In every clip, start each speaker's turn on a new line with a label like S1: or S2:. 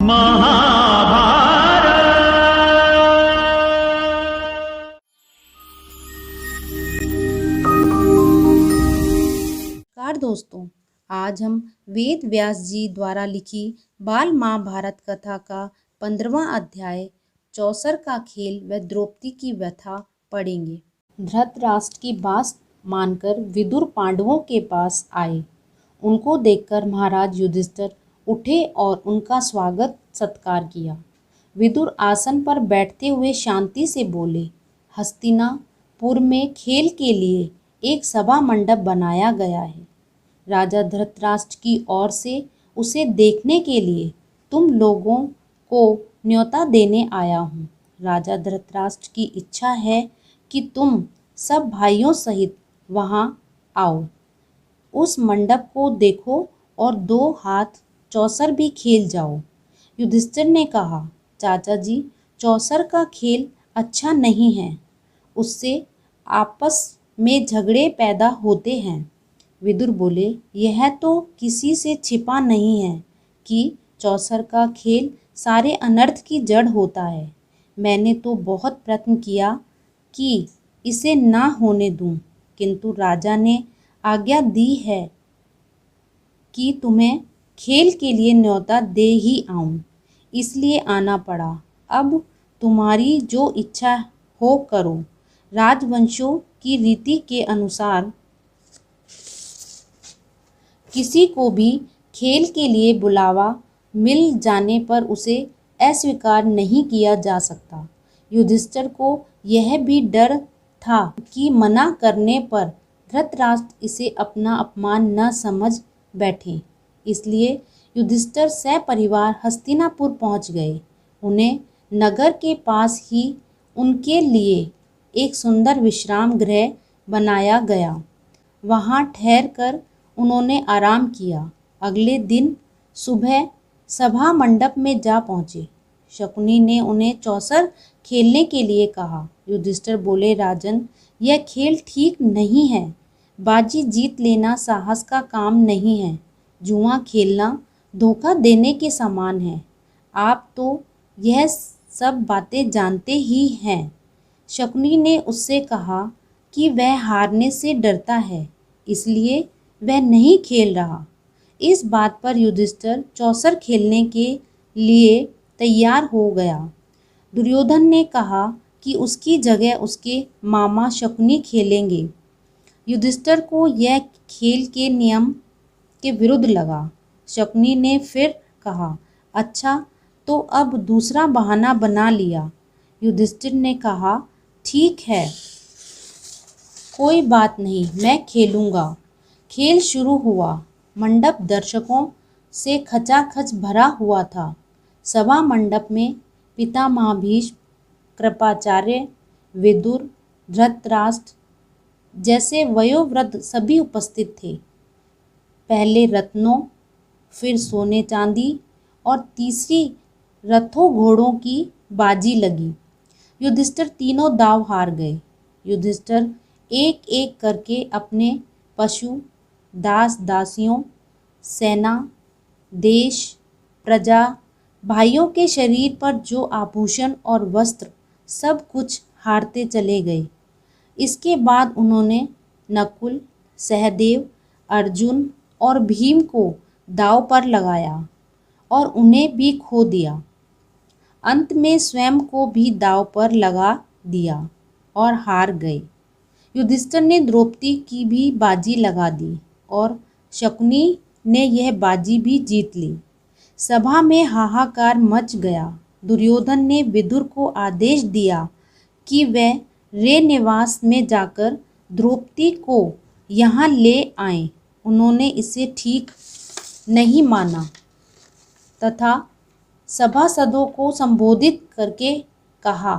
S1: नमस्कार दोस्तों, आज हम वेद व्यास जी द्वारा लिखी बाल महाभारत कथा का 15वां अध्याय चौसर का खेल व द्रौपदी की व्यथा पढ़ेंगे। धृतराष्ट्र की बात मानकर विदुर पांडवों के पास आए। उनको देखकर महाराज युधिष्ठिर उठे और उनका स्वागत सत्कार किया। विदुर आसन पर बैठते हुए शांति से बोले, हस्तिनापुर में खेल के लिए एक सभा मंडप बनाया गया है। राजा धृतराष्ट्र की ओर से उसे देखने के लिए तुम लोगों को न्योता देने आया हूँ। राजा धृतराष्ट्र की इच्छा है कि तुम सब भाइयों सहित वहाँ आओ, उस मंडप को देखो और 2 हाथ चौसर भी खेल जाओ। युधिष्ठिर ने कहा, चाचा जी, चौसर का खेल अच्छा नहीं है, उससे आपस में झगड़े पैदा होते हैं। विदुर बोले, यह तो किसी से छिपा नहीं है कि चौसर का खेल सारे अनर्थ की जड़ होता है। मैंने तो बहुत प्रयत्न किया कि इसे ना होने दूं, किंतु राजा ने आज्ञा दी है कि तुम्हें खेल के लिए न्योता दे ही आऊं, इसलिए आना पड़ा। अब तुम्हारी जो इच्छा हो करो। राजवंशों की रीति के अनुसार किसी को भी खेल के लिए बुलावा मिल जाने पर उसे अस्वीकार नहीं किया जा सकता। युधिष्ठिर को यह भी डर था कि मना करने पर धृतराष्ट्र इसे अपना अपमान न समझ बैठे, इसलिए युधिष्ठिर सपरिवार हस्तिनापुर पहुंच गए। उन्हें नगर के पास ही उनके लिए एक सुंदर विश्राम गृह बनाया गया। वहां ठहरकर उन्होंने आराम किया। अगले दिन सुबह सभा मंडप में जा पहुँचे। शकुनी ने उन्हें चौसर खेलने के लिए कहा। युधिष्ठिर बोले, राजन, यह खेल ठीक नहीं है। बाजी जीत लेना साहस का काम नहीं है। जुआ खेलना धोखा देने के समान है। आप तो यह सब बातें जानते ही हैं। शकुनी ने उससे कहा कि वह हारने से डरता है, इसलिए वह नहीं खेल रहा। इस बात पर युधिष्ठिर चौसर खेलने के लिए तैयार हो गया। दुर्योधन ने कहा कि उसकी जगह उसके मामा शकुनी खेलेंगे। युधिष्ठिर को यह खेल के नियम के विरुद्ध लगा। शकुनी ने फिर कहा, अच्छा, तो अब दूसरा बहाना बना लिया। युधिष्ठिर ने कहा, ठीक है, कोई बात नहीं, मैं खेलूंगा। खेल शुरू हुआ। मंडप दर्शकों से खचाखच भरा हुआ था। सभा मंडप में पितामह भीष्म, कृपाचार्य, विदुर, धृतराष्ट्र जैसे वयोवृद्ध सभी उपस्थित थे। पहले रत्नों, फिर सोने चांदी और तीसरी रथों घोड़ों की बाजी लगी। युधिष्ठिर तीनों दाव हार गए। युधिष्ठिर एक एक करके अपने पशु, दास दासियों, सेना, देश, प्रजा, भाइयों के शरीर पर जो आभूषण और वस्त्र सब कुछ हारते चले गए। इसके बाद उन्होंने नकुल, सहदेव, अर्जुन और भीम को दांव पर लगाया और उन्हें भी खो दिया। अंत में स्वयं को भी दांव पर लगा दिया और हार गए। युधिष्ठिर ने द्रौपदी की भी बाजी लगा दी और शकुनी ने यह बाजी भी जीत ली। सभा में हाहाकार मच गया। दुर्योधन ने विदुर को आदेश दिया कि वह रे निवास में जाकर द्रौपदी को यहाँ ले आए। उन्होंने इसे ठीक नहीं माना तथा सभासदों को संबोधित करके कहा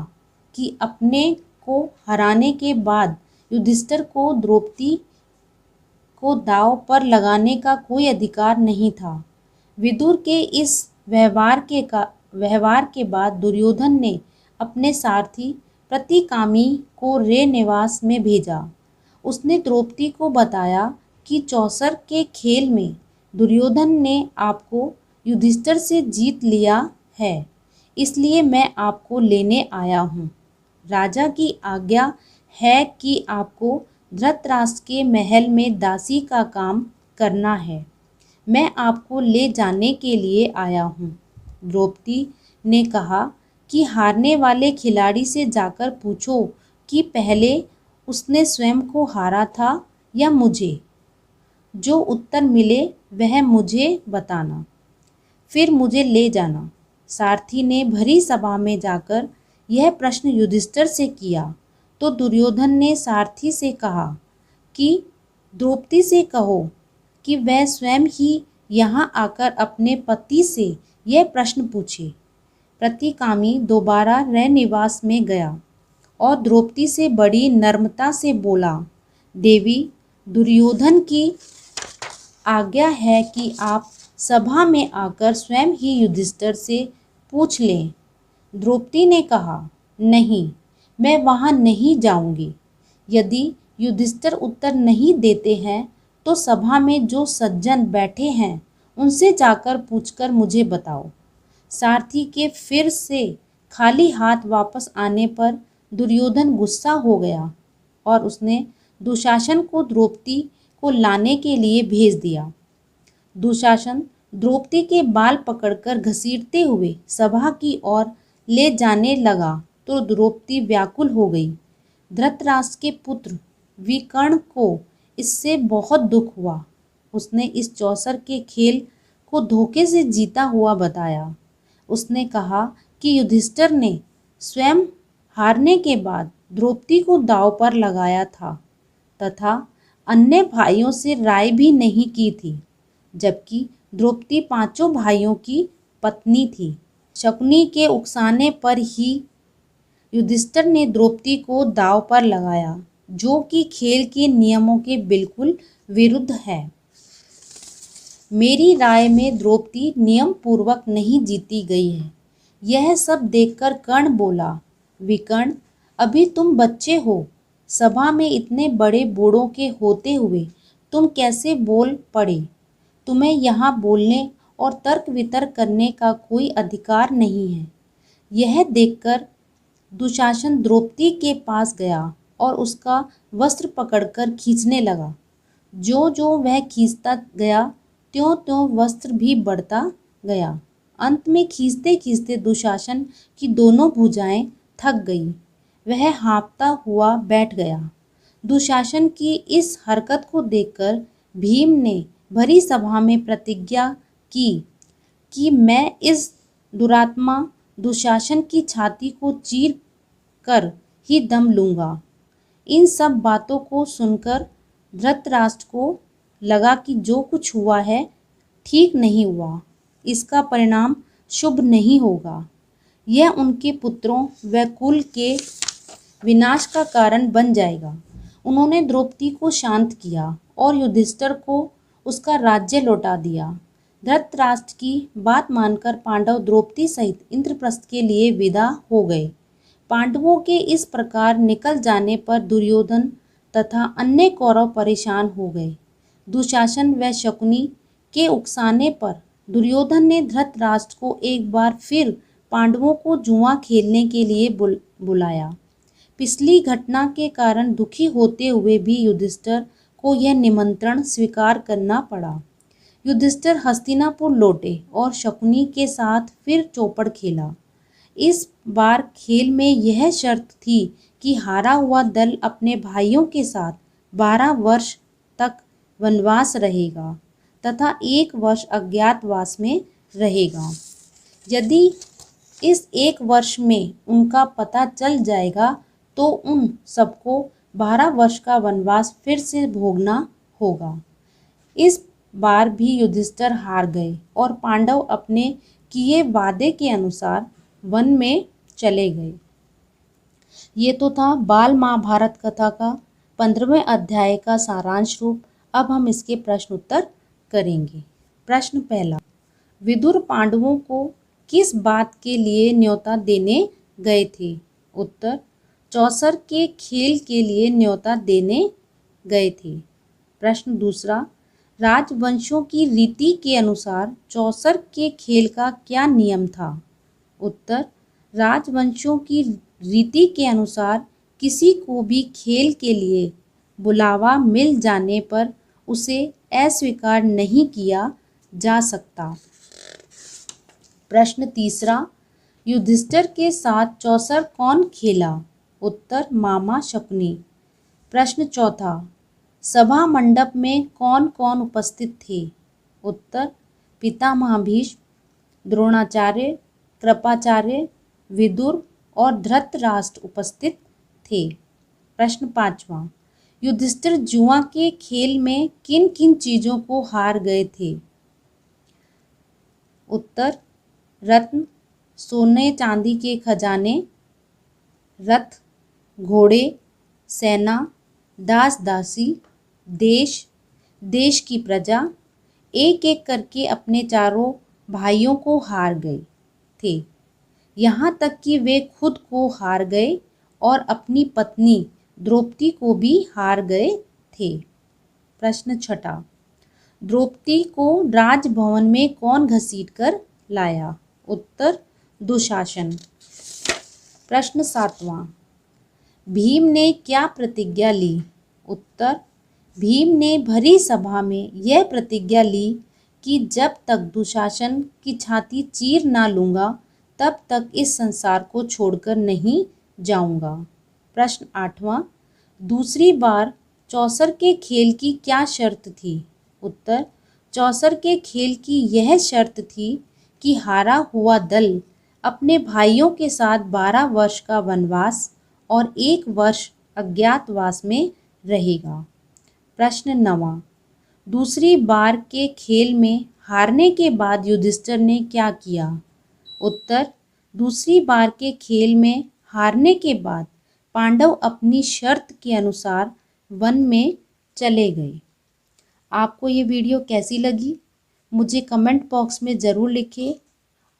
S1: कि अपने को हराने के बाद युधिष्ठिर को द्रौपदी को दांव पर लगाने का कोई अधिकार नहीं था। विदुर के इस व्यवहार के बाद दुर्योधन ने अपने सारथी प्रतिकामी को रे निवास में भेजा। उसने द्रौपदी को बताया कि चौसर के खेल में दुर्योधन ने आपको युधिष्ठिर से जीत लिया है, इसलिए मैं आपको लेने आया हूँ। राजा की आज्ञा है कि आपको धृतराष्ट्र के महल में दासी का काम करना है। मैं आपको ले जाने के लिए आया हूँ। द्रौपदी ने कहा कि हारने वाले खिलाड़ी से जाकर पूछो कि पहले उसने स्वयं को हारा था या मुझे। जो उत्तर मिले वह मुझे बताना, फिर मुझे ले जाना। सारथी ने भरी सभा में जाकर यह प्रश्न युधिष्ठिर से किया तो दुर्योधन ने सारथी से कहा कि द्रौपदी से कहो कि वह स्वयं ही यहाँ आकर अपने पति से यह प्रश्न पूछे। प्रतिकामी दोबारा रैनिवास में गया और द्रौपदी से बड़ी नम्रता से बोला, देवी, दुर्योधन की आज्ञा है कि आप सभा में आकर स्वयं ही युधिष्ठिर से पूछ लें। द्रौपदी ने कहा, नहीं, मैं वहाँ नहीं जाऊंगी। यदि युधिष्ठिर उत्तर नहीं देते हैं तो सभा में जो सज्जन बैठे हैं उनसे जाकर पूछकर मुझे बताओ। सारथी के फिर से खाली हाथ वापस आने पर दुर्योधन गुस्सा हो गया और उसने दुशासन को द्रौपदी को लाने के लिए भेज दिया। दुशासन द्रौपदी के बाल पकड़कर घसीटते हुए सभा की ओर ले जाने लगा तो द्रौपदी व्याकुल हो गई। धृतराष्ट्र के पुत्र विकर्ण को इससे बहुत दुख हुआ। उसने इस चौसर के खेल को धोखे से जीता हुआ बताया। उसने कहा कि युधिष्ठिर ने स्वयं हारने के बाद द्रौपदी को दांव पर लगाया था तथा अन्य भाइयों से राय भी नहीं की थी, जबकि द्रौपदी पांचों भाइयों की पत्नी थी। शकुनी के उकसाने पर ही युधिष्ठिर ने द्रौपदी को दांव पर लगाया, जो कि खेल के नियमों के बिल्कुल विरुद्ध है। मेरी राय में द्रौपदी नियम पूर्वक नहीं जीती गई है। यह सब देखकर कर्ण बोला, विकर्ण, अभी तुम बच्चे हो। सभा में इतने बड़े बूढ़ों के होते हुए तुम कैसे बोल पड़े? तुम्हें यहाँ बोलने और तर्क वितर्क करने का कोई अधिकार नहीं है। यह देखकर दुशासन द्रौपदी के पास गया और उसका वस्त्र पकड़कर खींचने लगा। जो जो वह खींचता गया त्यों त्यों वस्त्र भी बढ़ता गया। अंत में खींचते खींचते दुशासन की दोनों भुजाएं थक गई। वह हाँफता हुआ बैठ गया। दुशासन की इस हरकत को देखकर भीम ने भरी सभा में प्रतिज्ञा की कि मैं इस दुरात्मा दुशासन की छाती को चीर कर ही दम लूँगा। इन सब बातों को सुनकर धृतराष्ट्र को लगा कि जो कुछ हुआ है ठीक नहीं हुआ, इसका परिणाम शुभ नहीं होगा। यह उनके पुत्रों व कुल के विनाश का कारण बन जाएगा। उन्होंने द्रौपदी को शांत किया और युधिष्ठिर को उसका राज्य लौटा दिया। धृतराष्ट्र की बात मानकर पांडव द्रौपदी सहित इंद्रप्रस्थ के लिए विदा हो गए। पांडवों के इस प्रकार निकल जाने पर दुर्योधन तथा अन्य कौरव परेशान हो गए। दुशासन व शकुनी के उकसाने पर दुर्योधन ने धृतराष्ट्र को एक बार फिर पांडवों को जुआ खेलने के लिए बुलाया। पिछली घटना के कारण दुखी होते हुए भी युधिष्ठिर को यह निमंत्रण स्वीकार करना पड़ा। युधिष्ठिर हस्तिनापुर लौटे और शकुनी के साथ फिर चौपड़ खेला। इस बार खेल में यह शर्त थी कि हारा हुआ दल अपने भाइयों के साथ 12 वर्ष तक वनवास रहेगा तथा 1 वर्ष अज्ञातवास में रहेगा। यदि इस 1 वर्ष में उनका पता चल जाएगा तो उन सबको 12 वर्ष का वनवास फिर से भोगना होगा। इस बार भी युधिष्ठिर हार गए और पांडव अपने किए वादे के अनुसार वन में चले गए। ये तो था बाल महाभारत कथा का 15वें अध्याय का सारांश रूप। अब हम इसके प्रश्न उत्तर करेंगे। प्रश्न पहला, विदुर पांडवों को किस बात के लिए न्योता देने गए थे? उत्तर, चौसर के खेल के लिए न्योता देने गए थे। प्रश्न दूसरा, राजवंशों की रीति के अनुसार चौसर के खेल का क्या नियम था? उत्तर, राजवंशों की रीति के अनुसार किसी को भी खेल के लिए बुलावा मिल जाने पर उसे अस्वीकार नहीं किया जा सकता। प्रश्न तीसरा, युधिष्ठिर के साथ चौसर कौन खेला? उत्तर, मामा शकुनी। प्रश्न चौथा, सभा मंडप में कौन कौन उपस्थित थे? उत्तर, पितामह भीष्म, द्रोणाचार्य, कृपाचार्य, विदुर और धृतराष्ट्र उपस्थित थे। प्रश्न पांचवा, युधिष्ठिर जुआ के खेल में किन किन चीजों को हार गए थे? उत्तर, रत्न, सोने चांदी के खजाने, रथ, घोड़े, सेना, दास दासी, देश, देश की प्रजा, एक एक करके अपने चारों भाइयों को हार गए थे। यहाँ तक कि वे खुद को हार गए और अपनी पत्नी द्रौपदी को भी हार गए थे। प्रश्न छठा, द्रौपदी को राजभवन में कौन घसीट कर लाया? उत्तर, दुशासन। प्रश्न सातवां, भीम ने क्या प्रतिज्ञा ली? उत्तर, भीम ने भरी सभा में यह प्रतिज्ञा ली कि जब तक दुशासन की छाती चीर ना लूँगा तब तक इस संसार को छोड़कर नहीं जाऊँगा। प्रश्न आठवां, दूसरी बार चौसर के खेल की क्या शर्त थी? उत्तर, चौसर के खेल की यह शर्त थी कि हारा हुआ दल अपने भाइयों के साथ 12 वर्ष का वनवास और 1 वर्ष अज्ञातवास में रहेगा। प्रश्न 9वां, दूसरी बार के खेल में हारने के बाद युधिष्ठिर ने क्या किया? उत्तर, दूसरी बार के खेल में हारने के बाद पांडव अपनी शर्त के अनुसार वन में चले गए। आपको ये वीडियो कैसी लगी? मुझे कमेंट बॉक्स में ज़रूर लिखें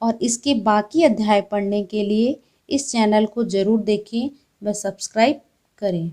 S1: और इसके बाकी अध्याय पढ़ने के लिए इस चैनल को ज़रूर देखें व सब्सक्राइब करें।